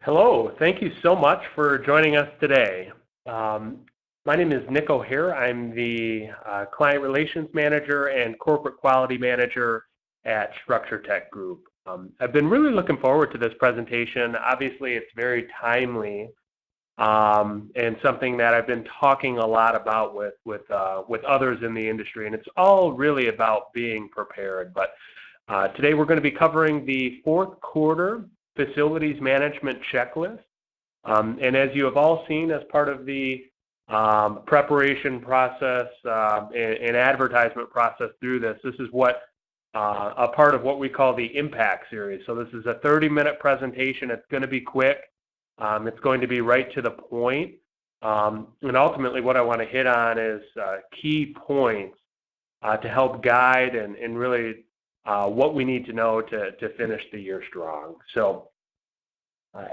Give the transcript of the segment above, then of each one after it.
Hello, thank you so much for joining us today. Um, my name is Nick O'Hare. I'm the Client Relations Manager and Corporate Quality Manager at Structure Tech Group. I've been really looking forward to this presentation. Obviously, it's very timely and something that I've been talking a lot about with others in the industry, and it's all really about being prepared. But today we're going to be covering the fourth quarter facilities management checklist. And as you have all seen as part of the preparation process and advertisement process through this, this is what a part of what we call the Impact series. So this is a 30-minute presentation. It's going to be quick. It's going to be right to the point. And ultimately what I want to hit on is key points to help guide and really what we need to know to finish the year strong. So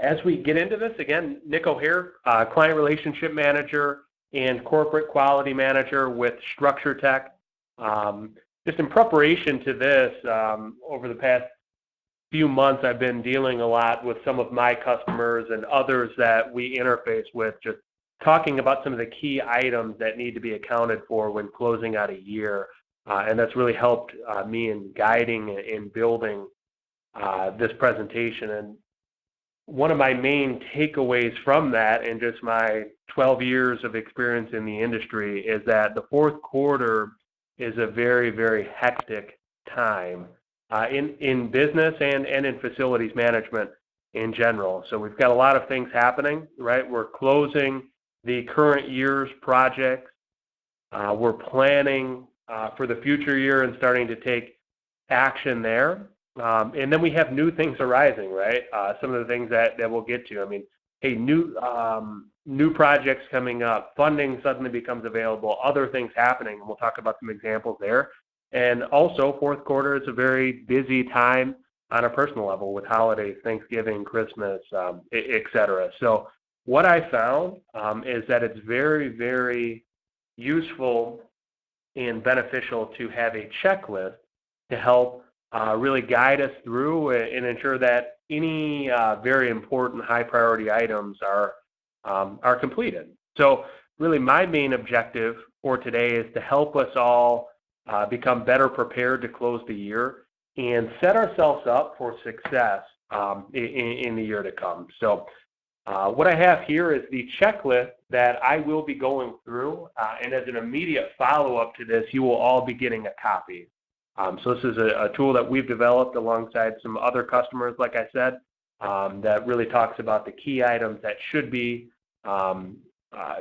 as we get into this, again, Nick O'Hare, Client Relationship Manager and Corporate Quality Manager with Structure Tech. Just in preparation to this, over the past few months, I've been dealing a lot with some of my customers and others that we interface with, just talking about some of the key items that need to be accounted for when closing out a year. And that's really helped me in guiding and building this presentation. And one of my main takeaways from that, and just my 12 years of experience in the industry, is that the fourth quarter is a very, very hectic time in business and in facilities management in general. So we've got a lot of things happening, right? We're closing the current year's projects. We're planning for the future year and starting to take action there. And then we have new things arising, right? Some of the things that we'll get to. I mean, hey, new projects coming up, funding suddenly becomes available, other things happening, and we'll talk about some examples there. And also, fourth quarter is a very busy time on a personal level with holidays, Thanksgiving, Christmas, et cetera. So what I found is that it's very, very useful and beneficial to have a checklist to help really guide us through and ensure that any very important high priority items are completed. So really my main objective for today is to help us all become better prepared to close the year and set ourselves up for success in the year to come. So what I have here is the checklist that I will be going through, and as an immediate follow-up to this, you will all be getting a copy. So this is a tool that we've developed alongside some other customers, like I said, that really talks about the key items that should be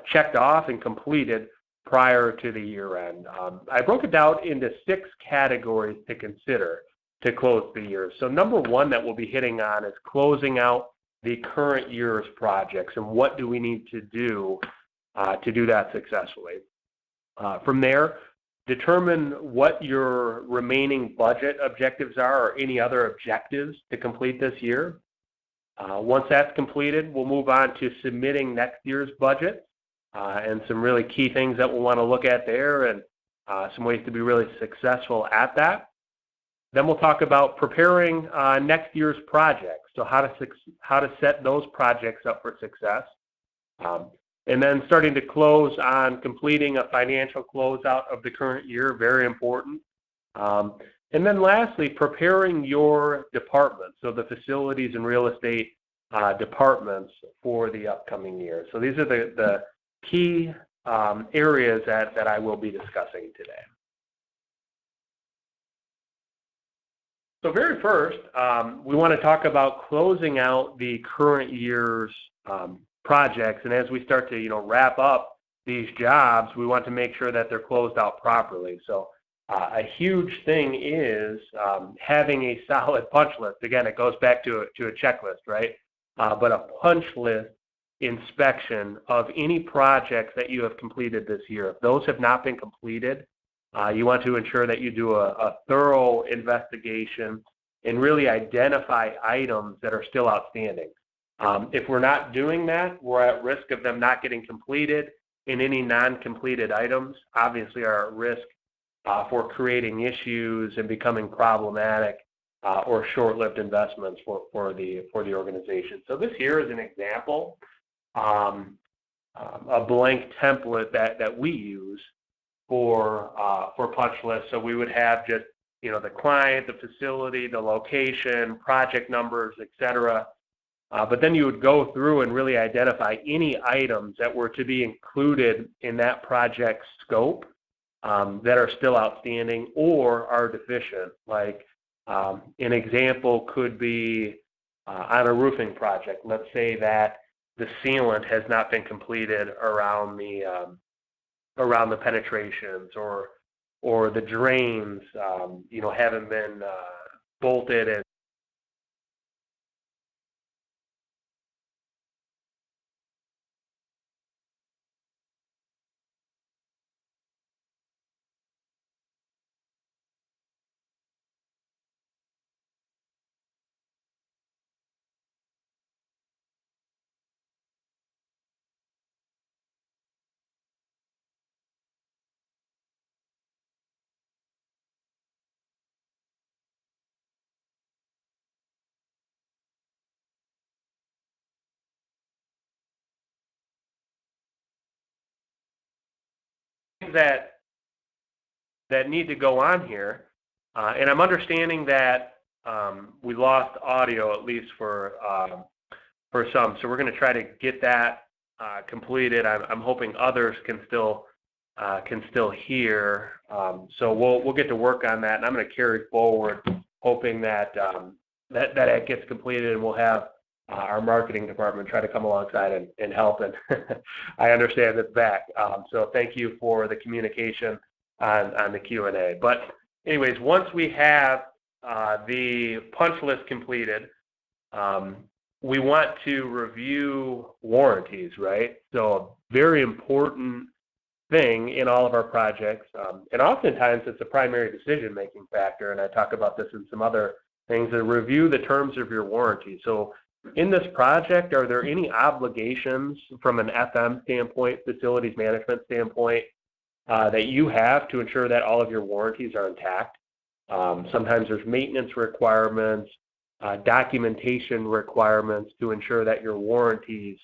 checked off and completed prior to the year end. I broke it down into 6 categories to consider to close the year. So number one that we'll be hitting on is closing out the current year's projects and what do we need to do that successfully. From there, determine what your remaining budget objectives are or any other objectives to complete this year. Once that's completed, we'll move on to submitting next year's budget and some really key things that we'll want to look at there and some ways to be really successful at that. Then we'll talk about preparing next year's projects, so how to set those projects up for success. And then starting to close on completing a financial closeout of the current year, very important. And then lastly, preparing your department, so the facilities and real estate departments for the upcoming year. So these are the key areas that I will be discussing today. So very first, we want to talk about closing out the current year's projects, and as we start to wrap up these jobs, we want to make sure that they're closed out properly. So a huge thing is having a solid punch list. Again, it goes back to a checklist, right? But a punch list inspection of any projects that you have completed this year. If those have not been completed, you want to ensure that you do a thorough investigation and really identify items that are still outstanding. If we're not doing that, we're at risk of them not getting completed, and any non-completed items obviously are at risk for creating issues and becoming problematic or short-lived investments for the organization. So this here is an example, a blank template that we use for punch lists. So we would have just the client, the facility, the location, project numbers, etc. But then you would go through and really identify any items that were to be included in that project scope that are still outstanding or are deficient. Like an example could be on a roofing project. Let's say that the sealant has not been completed around the penetrations, or the drains haven't been bolted and that need to go on here. And I'm understanding that we lost audio, at least for some. So we're going to try to get that completed. I'm hoping others can still hear. So we'll get to work on that, and I'm going to carry forward, hoping that that gets completed, and we'll have our marketing department try to come alongside and help. And I understand it's back. So thank you for the communication on the Q&A. But anyways, once we have the punch list completed, we want to review warranties, right? So a very important thing in all of our projects, and oftentimes it's a primary decision-making factor, and I talk about this in some other things, to review the terms of your warranty. So in this project, are there any obligations from an FM standpoint, facilities management standpoint, that you have to ensure that all of your warranties are intact? Sometimes there's maintenance requirements, documentation requirements to ensure that your warranties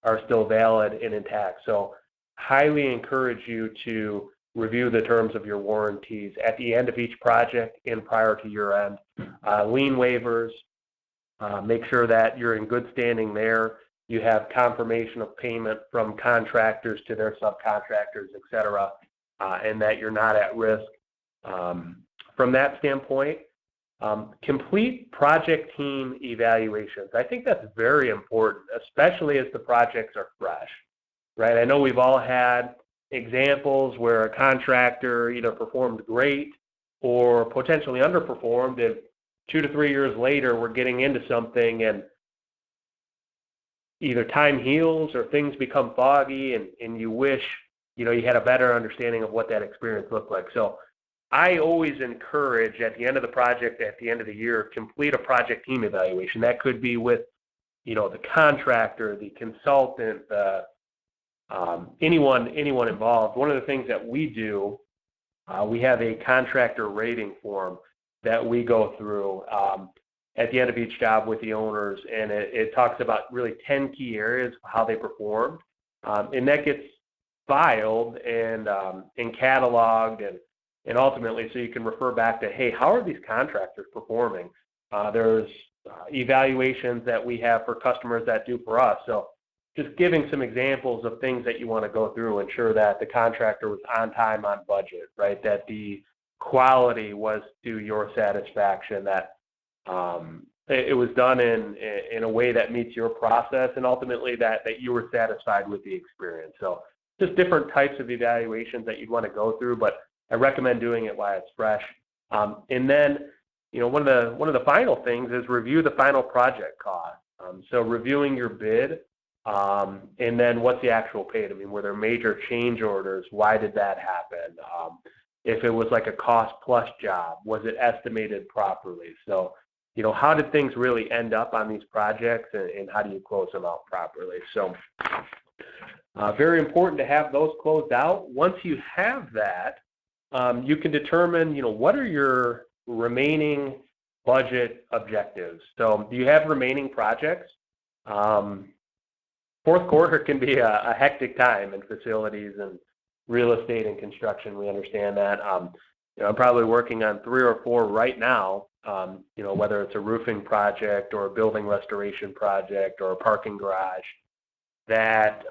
are still valid and intact. So highly encourage you to review the terms of your warranties at the end of each project and prior to year end. Lien waivers, make sure that you're in good standing there. You have confirmation of payment from contractors to their subcontractors, et cetera, and that you're not at risk. From that standpoint, complete project team evaluations. I think that's very important, especially as the projects are fresh, right? I know we've all had examples where a contractor either performed great or potentially underperformed, and 2 to 3 years later we're getting into something and either time heals or things become foggy, and you wish you had a better understanding of what that experience looked like. So I always encourage at the end of the project, at the end of the year, complete a project team evaluation. That could be with the contractor, the consultant, anyone involved. One of the things that we do, we have a contractor rating form that we go through at the end of each job with the owners, and it talks about really 10 key areas of how they performed, and that gets filed and cataloged, and ultimately so you can refer back to, hey, how are these contractors performing? There's evaluations that we have for customers that do for us. So just giving some examples of things that you want to go through, ensure that the contractor was on time, on budget, right? That the quality was to your satisfaction, that it was done in a way that meets your process, and ultimately that you were satisfied with the experience. So just different types of evaluations that you'd want to go through, but I recommend doing it while it's fresh. And then, one of the final things is review the final project cost. So reviewing your bid, and then what's the actual paid? I mean, were there major change orders? Why did that happen? If it was like a cost plus job, was it estimated properly? So, how did things really end up on these projects, and how do you close them out properly? So very important to have those closed out. Once you have that, you can determine, what are your remaining budget objectives. So do you have remaining projects? Fourth quarter can be a hectic time in facilities and real estate and construction. We understand that. I'm probably working on 3 or 4 right now, whether it's a roofing project or a building restoration project or a parking garage, that,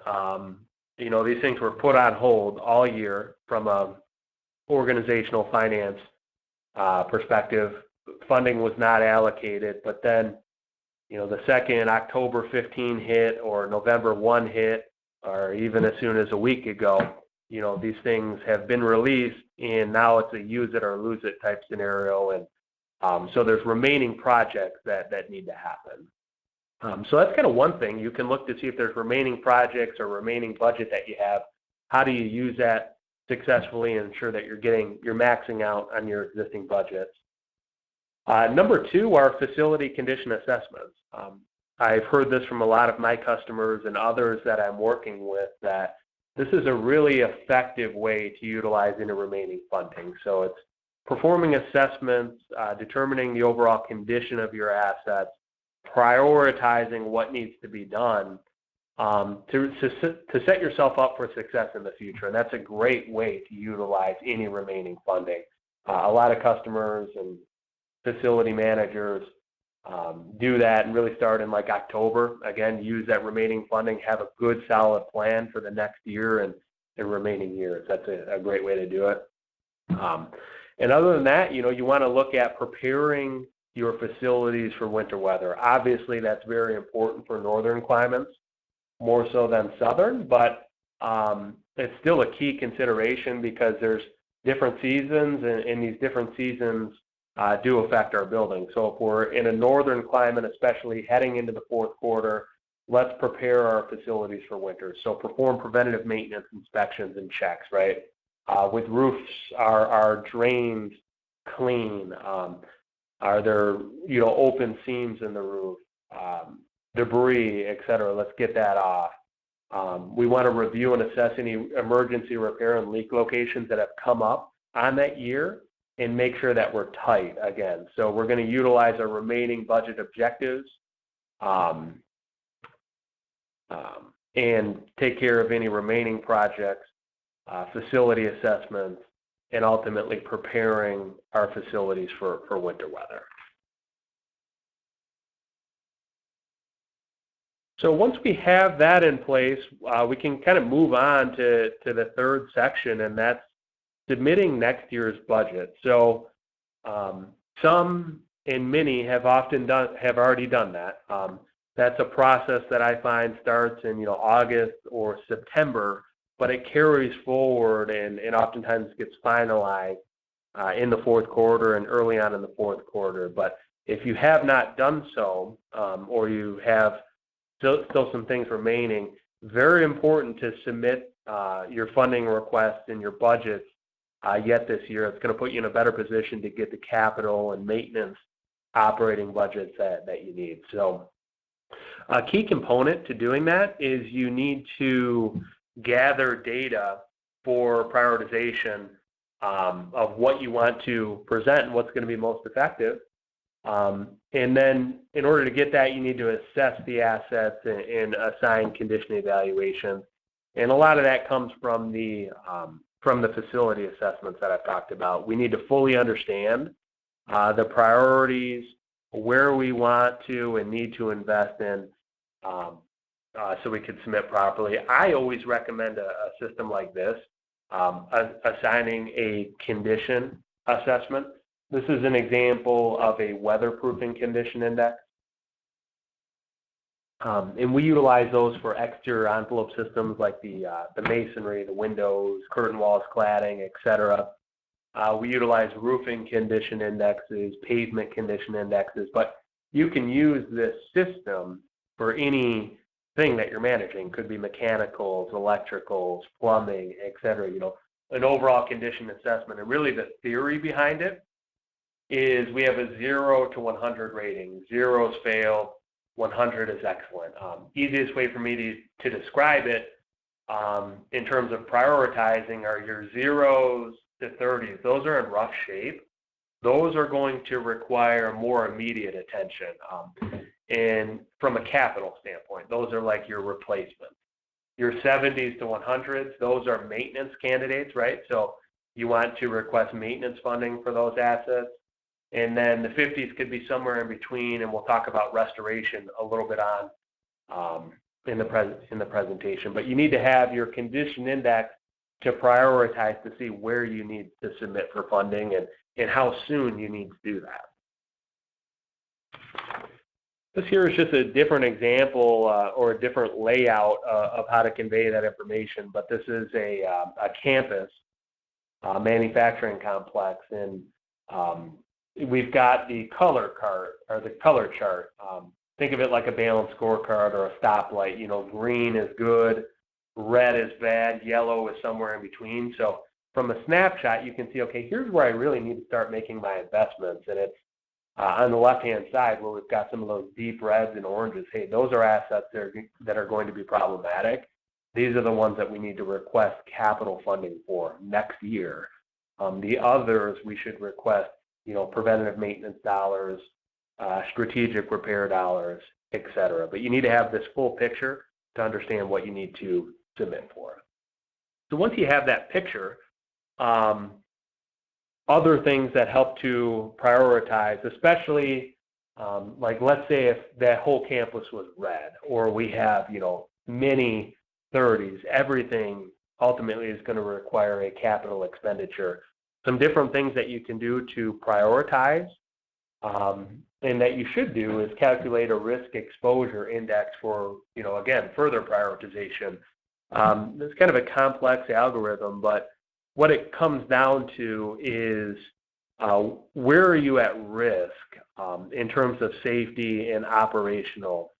these things were put on hold all year from a organizational finance perspective. Funding was not allocated, but then the second October 15 hit or November 1 hit, or even as soon as a week ago, these things have been released, and now it's a use it or lose it type scenario. And so there's remaining projects that need to happen. So that's kind of one thing. You can look to see if there's remaining projects or remaining budget that you have. How do you use that successfully and ensure that you're maxing out on your existing budgets? Number 2 are facility condition assessments. I've heard this from a lot of my customers and others that I'm working with, that this is a really effective way to utilize any remaining funding. So it's performing assessments, determining the overall condition of your assets, prioritizing what needs to be done to set yourself up for success in the future. And that's a great way to utilize any remaining funding. A lot of customers and facility managers do that and really start in like October. Again, use that remaining funding, have a good solid plan for the next year and the remaining years. That's a great way to do it. And other than that, you want to look at preparing your facilities for winter weather. Obviously, that's very important for northern climates, more so than southern, but it's still a key consideration because there's different seasons, and these different seasons do affect our building. So if we're in a northern climate, especially heading into the fourth quarter, let's prepare our facilities for winter. So perform preventative maintenance inspections and checks, right? With roofs, are drains clean? Are there, open seams in the roof, debris, et cetera? Let's get that off. We want to review and assess any emergency repair and leak locations that have come up on that year and make sure that we're tight again. So we're going to utilize our remaining budget objectives and take care of any remaining projects, facility assessments, and ultimately preparing our facilities for winter weather. So once we have that in place, we can kind of move on to the third section, and that's submitting next year's budget. So some and many have already done that. That's a process that I find starts in August or September, but it carries forward and oftentimes gets finalized in the fourth quarter and early on in the fourth quarter. But if you have not done so, or you have still some things remaining, very important to submit your funding requests and your budgets yet this year. It's going to put you in a better position to get the capital and maintenance operating budgets that you need. So a key component to doing that is you need to gather data for prioritization of what you want to present and what's going to be most effective. And then in order to get that, you need to assess the assets and assign condition evaluations. And a lot of that comes from the facility assessments that I've talked about. We need to fully understand the priorities, where we want to and need to invest in, so we can submit properly. I always recommend a system like this, assigning a condition assessment. This is an example of a weatherproofing condition index. And we utilize those for exterior envelope systems like the masonry, the windows, curtain walls, cladding, etc. We utilize roofing condition indexes, pavement condition indexes, but you can use this system for anything that you're managing. Could be mechanicals, electricals, plumbing, etc. An overall condition assessment. And really the theory behind it is we have a 0 to 100 rating. 0 is failed, 100 is excellent. Easiest way for me to describe it in terms of prioritizing are your 0s to 30s. Those are in rough shape. those are going to require more immediate attention. And from a capital standpoint, those are like your replacements. Your 70s to 100s, those are maintenance candidates, right? So you want to request maintenance funding for those assets. And then the 50s could be somewhere in between, and we'll talk about restoration a little bit on in the presentation. But you need to have your condition index to prioritize to see where you need to submit for funding and how soon you need to do that. This here is just a different example or a different layout of how to convey that information, but this is a campus manufacturing complex, and we've got the color chart or the color chart. Think of it like a balanced scorecard or a stoplight. You know, green is good, red is bad, yellow is somewhere in between. So from a snapshot, you can see, okay, here's where I really need to start making my investments, and it's on the left-hand side where we've got some of those deep reds and oranges. Hey, those are assets that are going to be problematic. These are the ones that we need to request capital funding for next year. The others we should request, you know, preventative maintenance dollars, strategic repair dollars, etc. But you need to have this full picture to understand what you need to submit for. So once you have that picture, other things that help to prioritize, especially like let's say if that whole campus was red, or we have, you know, many 30s, everything ultimately is going to require a capital expenditure. Some different things that you can do to prioritize and that you should do is calculate a risk exposure index for, you know, again, further prioritization. It's kind of a complex algorithm, but what it comes down to is where are you at risk in terms of safety and operational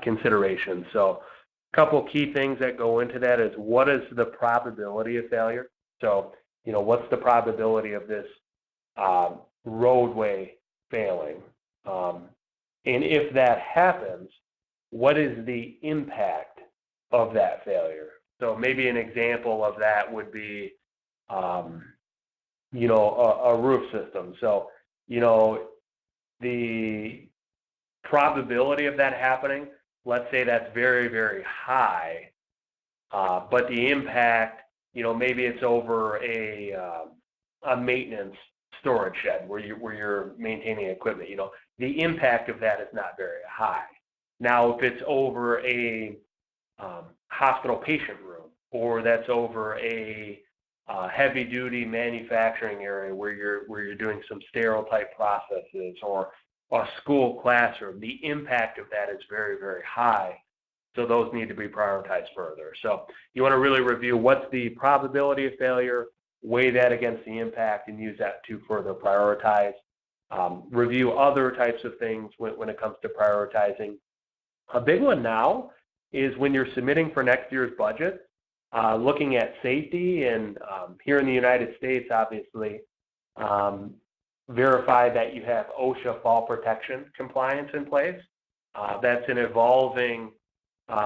considerations. So a couple key things that go into that is what is the probability of failure? So, you know, what's the probability of this roadway failing? And if that happens, what is the impact of that failure? So maybe an example of that would be, you know, a roof system. So, you know, the probability of that happening, let's say that's very, very high, but the impact, you know, maybe it's over a maintenance storage shed where you're maintaining equipment. You know, the impact of that is not very high. Now, if it's over a hospital patient room, or that's over a heavy-duty manufacturing area where you're doing some sterile type processes, or a school classroom, the impact of that is very, very high. So those need to be prioritized further. So you want to really review what's the probability of failure, weigh that against the impact, and use that to further prioritize. Review other types of things when it comes to prioritizing. A big one now is when you're submitting for next year's budget, looking at safety, and here in the United States, obviously, verify that you have OSHA fall protection compliance in place. That's an evolving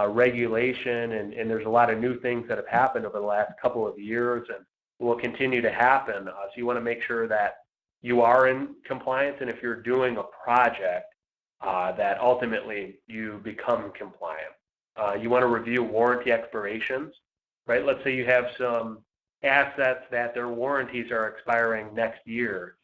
regulation, and there's a lot of new things that have happened over the last couple of years and will continue to happen. So you want to make sure that you are in compliance, and if you're doing a project, that ultimately you become compliant. You want to review warranty expirations, right? Let's say you have some assets that their warranties are expiring next year.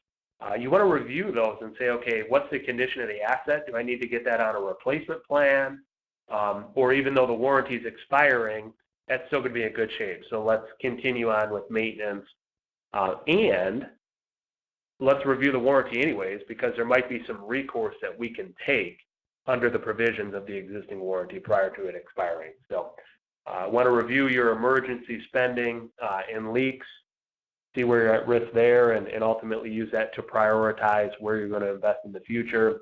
You want to review those and say, okay, what's the condition of the asset? Do I need to get that on a replacement plan? Or even though the warranty is expiring, that's still going to be in good shape. So let's continue on with maintenance. And let's review the warranty anyways, because there might be some recourse that we can take under the provisions of the existing warranty prior to it expiring. So want to review your emergency spending and leaks, see where you're at risk there, and ultimately use that to prioritize where you're going to invest in the future.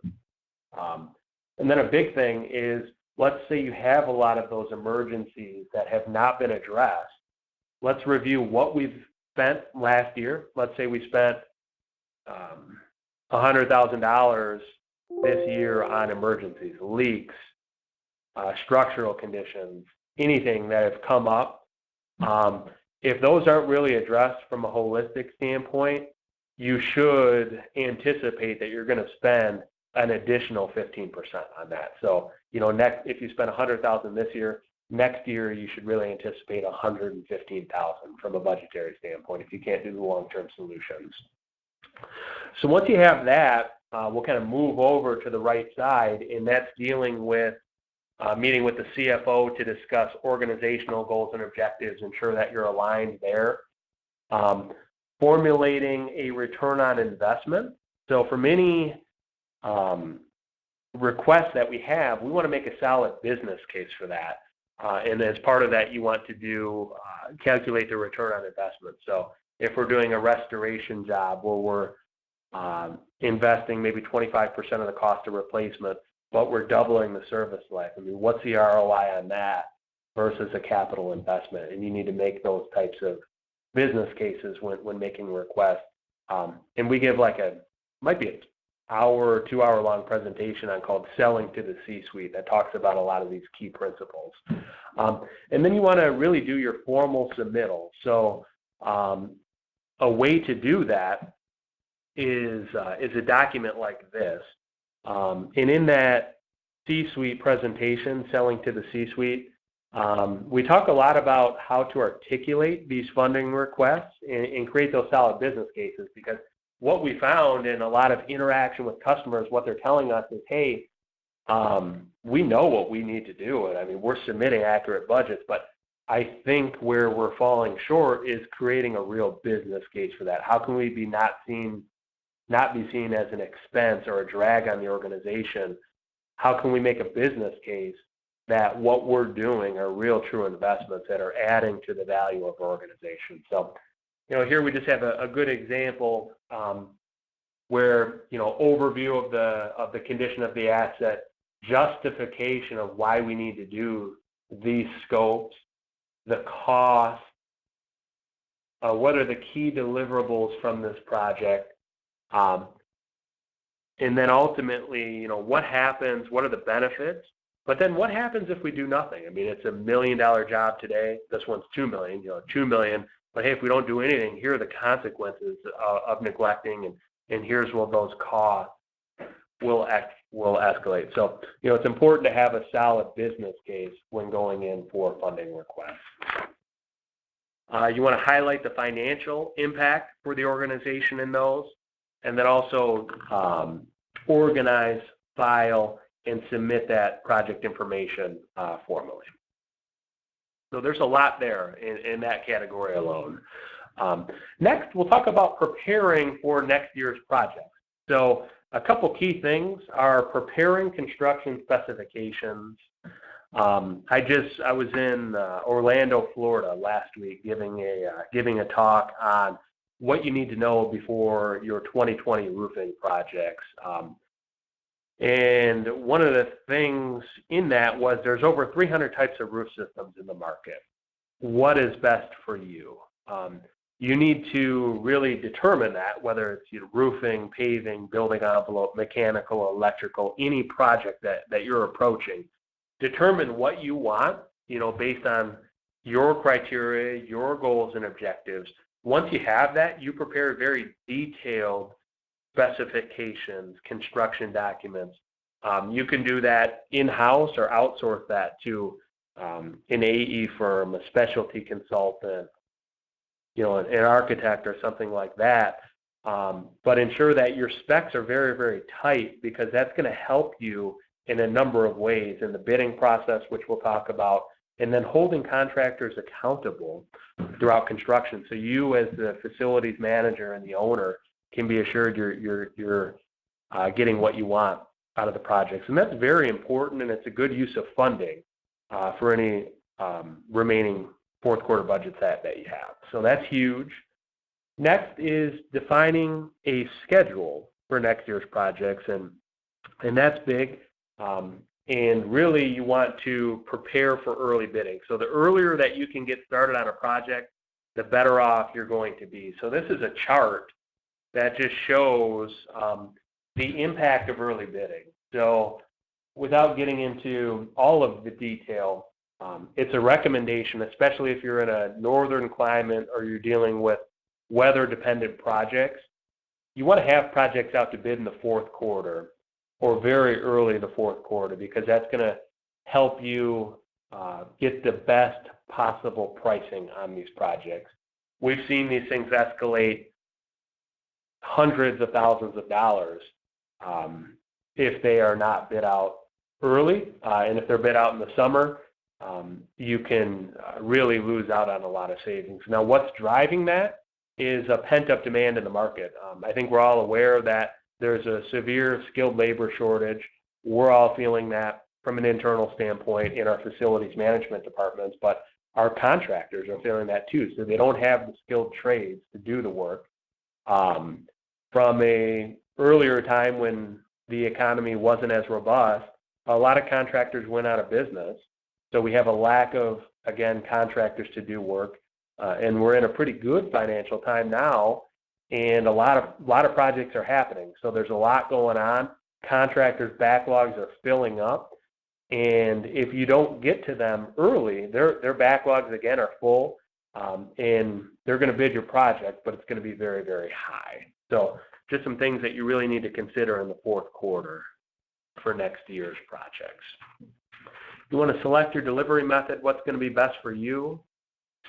And then a big thing is, let's say you have a lot of those emergencies that have not been addressed. Let's review what we've spent last year. Let's say we spent $100,000 this year on emergencies, leaks, structural conditions, anything that have come up. If those aren't really addressed from a holistic standpoint, you should anticipate that you're going to spend an additional 15% on that. So, next, if you spend $100,000 this year, next year you should really anticipate $115,000 from a budgetary standpoint if you can't do the long-term solutions. So once you have that, we'll kind of move over to the right side, and that's dealing with meeting with the CFO to discuss organizational goals and objectives, ensure that you're aligned there. Formulating a return on investment. So for many requests that we have, we want to make a solid business case for that. And as part of that, you want to do calculate the return on investment. So if we're doing a restoration job where we're investing maybe 25% of the cost of replacement, but we're doubling the service life, I mean, what's the ROI on that versus a capital investment? And you need to make those types of business cases when making requests. And we give might be an hour or 2 hour long presentation on called Selling to the C-Suite that talks about a lot of these key principles. And then you want to really do your formal submittal. So a way to do that is a document like this. And in that C-Suite presentation, Selling to the C-Suite, we talk a lot about how to articulate these funding requests and create those solid business cases, because what we found in a lot of interaction with customers, what they're telling us is, hey, we know what we need to do. And I mean, we're submitting accurate budgets, but I think where we're falling short is creating a real business case for that. How can we not be seen as an expense or a drag on the organization? How can we make a business case that what we're doing are real true investments that are adding to the value of our organization? So, here we just have a good example where, overview of the condition of the asset, justification of why we need to do these scopes, the cost, what are the key deliverables from this project, and then ultimately, what happens, what are the benefits, but then what happens if we do nothing? I mean, it's $1 million job today. This one's $2 million, $2 million. But hey, if we don't do anything, here are the consequences of neglecting, and here's what those costs will escalate. So, it's important to have a solid business case when going in for funding requests. You want to highlight the financial impact for the organization in those, and then also organize, file, and submit that project information formally. So there's a lot there in that category alone. Next, we'll talk about preparing for next year's projects. So a couple key things are preparing construction specifications. I was in Orlando, Florida last week giving a talk on what you need to know before your 2020 roofing projects. And one of the things in that was there's over 300 types of roof systems in the market. What is best for you? You need to really determine that, whether it's roofing, paving, building envelope, mechanical, electrical, any project that you're approaching. Determine what you want, based on your criteria, your goals and objectives. Once you have that, you prepare very detailed specifications, construction documents. You can do that in-house or outsource that to an AE firm, a specialty consultant, an architect or something like that. But ensure that your specs are very, very tight, because that's going to help you in a number of ways in the bidding process, which we'll talk about, and then holding contractors accountable throughout construction. So you, as the facilities manager and the owner, can be assured you're getting what you want out of the projects. And that's very important, and it's a good use of funding for any remaining fourth quarter budgets that you have. So that's huge. Next is defining a schedule for next year's projects, and that's big. And really, you want to prepare for early bidding. So the earlier that you can get started on a project, the better off you're going to be. So this is a chart that just shows the impact of early bidding. So without getting into all of the detail, it's a recommendation, especially if you're in a northern climate or you're dealing with weather-dependent projects. you want to have projects out to bid in the fourth quarter or very early in the fourth quarter, because that's going to help you get the best possible pricing on these projects. We've seen these things escalate hundreds of thousands of dollars if they are not bid out early, and if they're bid out in the summer, you can really lose out on a lot of savings. Now, what's driving that is a pent-up demand in the market. I think we're all aware that there's a severe skilled labor shortage. We're all feeling that from an internal standpoint in our facilities management departments, but our contractors are feeling that too. So they don't have the skilled trades to do the work. From a earlier time when the economy wasn't as robust, a lot of contractors went out of business. So we have a lack of, again, contractors to do work. And we're in a pretty good financial time now, and a lot of projects are happening. So there's a lot going on. Contractors' backlogs are filling up. And if you don't get to them early, their backlogs, again, are full, and they're going to bid your project, but it's going to be very, very high. So just some things that you really need to consider in the fourth quarter for next year's projects. You want to select your delivery method, what's going to be best for you.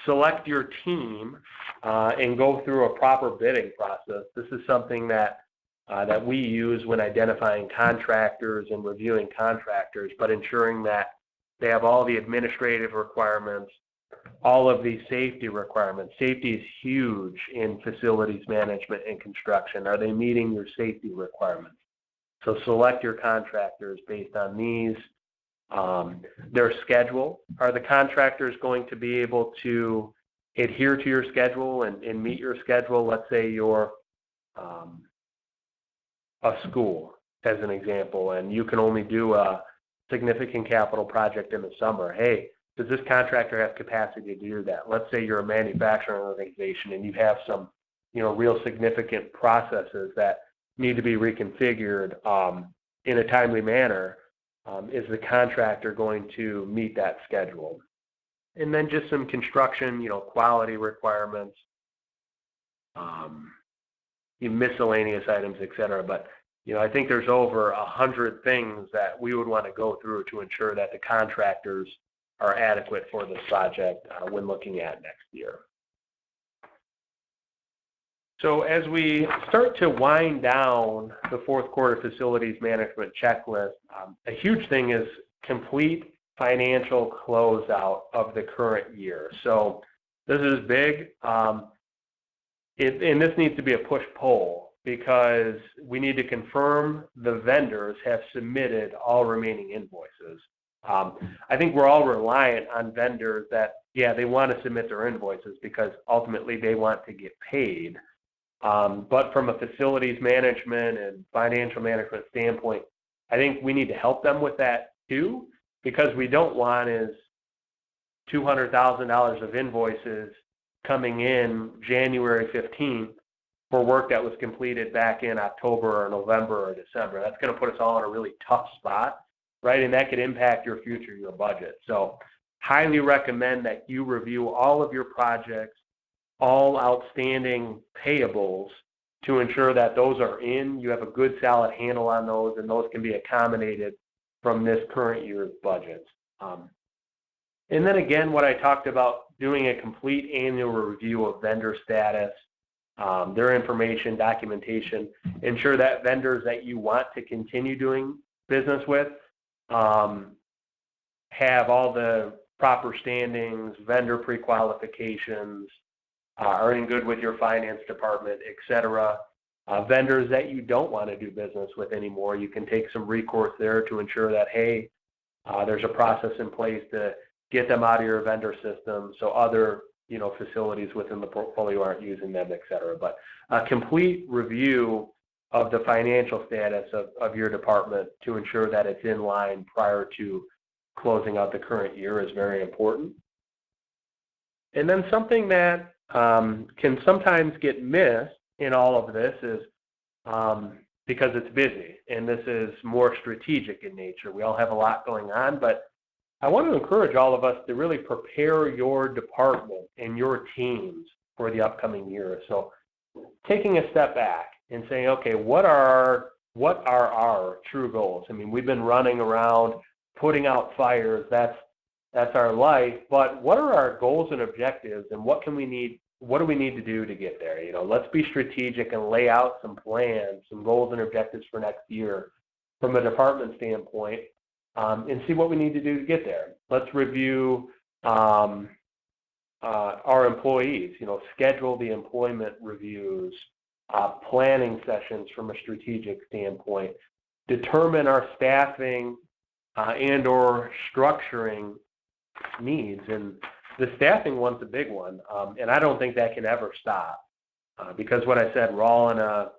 Select your team and go through a proper bidding process. This is something that we use when identifying contractors and reviewing contractors, but ensuring that they have all the administrative requirements, all of the safety requirements. Safety is huge in facilities management and construction. Are they meeting your safety requirements? So select your contractors based on these. Their schedule. Are the contractors going to be able to adhere to your schedule and meet your schedule? Let's say you're a school, as an example, and you can only do a significant capital project in the summer. Hey, does this contractor have capacity to do that? Let's say you're a manufacturing organization and you have some, real significant processes that need to be reconfigured in a timely manner. Is the contractor going to meet that schedule? And then just some construction, quality requirements, miscellaneous items, et cetera. But, I think there's over 100 things that we would want to go through to ensure that the contractors are adequate for this project when looking at next year. So as we start to wind down the fourth quarter facilities management checklist, a huge thing is complete financial closeout of the current year. So this is big, and this needs to be a push-pull because we need to confirm the vendors have submitted all remaining invoices. I think we're all reliant on vendors that, they want to submit their invoices because ultimately they want to get paid. But from a facilities management and financial management standpoint, I think we need to help them with that too, because we don't want is $200,000 of invoices coming in January 15th for work that was completed back in October or November or December. That's going to put us all in a really tough spot, right? And that could impact your future, your budget. So highly recommend that you review all of your projects, all outstanding payables, to ensure that those are in, you have a good solid handle on those, and those can be accommodated from this current year's budget. And then again, what I talked about, doing a complete annual review of vendor status, their information, documentation, ensure that vendors that you want to continue doing business with have all the proper standings, vendor pre-qualifications, are in good with your finance department, et cetera. Vendors that you don't want to do business with anymore, you can take some recourse there to ensure that, hey, there's a process in place to get them out of your vendor system so other facilities within the portfolio aren't using them, et cetera. But a complete review of the financial status of your department to ensure that it's in line prior to closing out the current year is very important. And then something that can sometimes get missed in all of this is because it's busy, and this is more strategic in nature. We all have a lot going on, but I want to encourage all of us to really prepare your department and your teams for the upcoming year. So taking a step back and saying, okay, what are our true goals? I mean, we've been running around putting out fires. That's our life. But what are our goals and objectives, and what do we need to do to get there? You know, let's be strategic and lay out some plans, some goals and objectives for next year from a department standpoint, and see what we need to do to get there. Let's review our employees. You know, schedule the employment reviews, planning sessions from a strategic standpoint, determine our staffing and or structuring needs. And the staffing one's a big one, and I don't think that can ever stop because what I said, we're all in a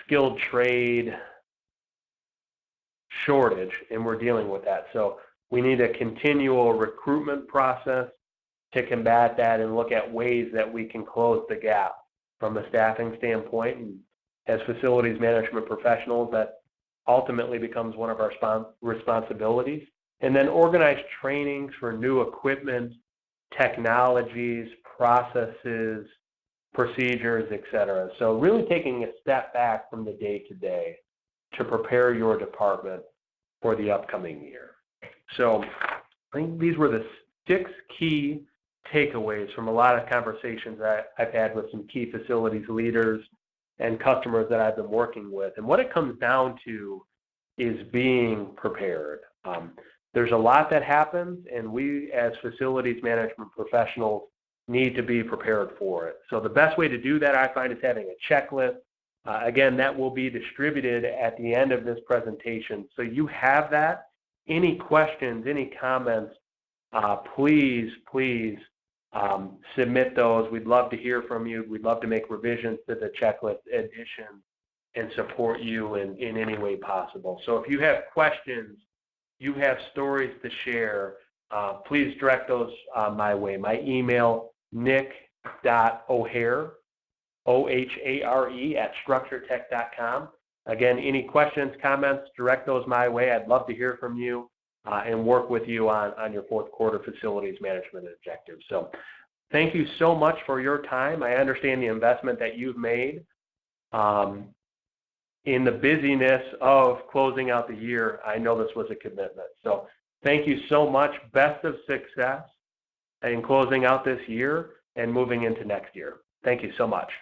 skilled trade shortage, and we're dealing with that. So we need a continual recruitment process to combat that and look at ways that we can close the gap from a staffing standpoint. And as facilities management professionals, that ultimately becomes one of our responsibilities. And then organize trainings for new equipment, technologies, processes, procedures, etc. So really taking a step back from the day-to-day to prepare your department for the upcoming year. So I think these were the 6 key takeaways from a lot of conversations that I've had with some key facilities leaders and customers that I've been working with. And what it comes down to is being prepared. There's a lot that happens, and we as facilities management professionals need to be prepared for it. So the best way to do that, I find, is having a checklist. Again, that will be distributed at the end of this presentation. So you have that. Any questions, any comments, please submit those. We'd love to hear from you. We'd love to make revisions to the checklist addition and support you in any way possible. So if you have questions, you have stories to share, please direct those my way. My email, nick.o'hare, OHARE, @structuretech.com. Again, any questions, comments, direct those my way. I'd love to hear from you and work with you on your fourth quarter facilities management objectives. So thank you so much for your time. I understand the investment that you've made. In the busyness of closing out the year, I know this was a commitment. So thank you so much. Best of success in closing out this year and moving into next year. Thank you so much.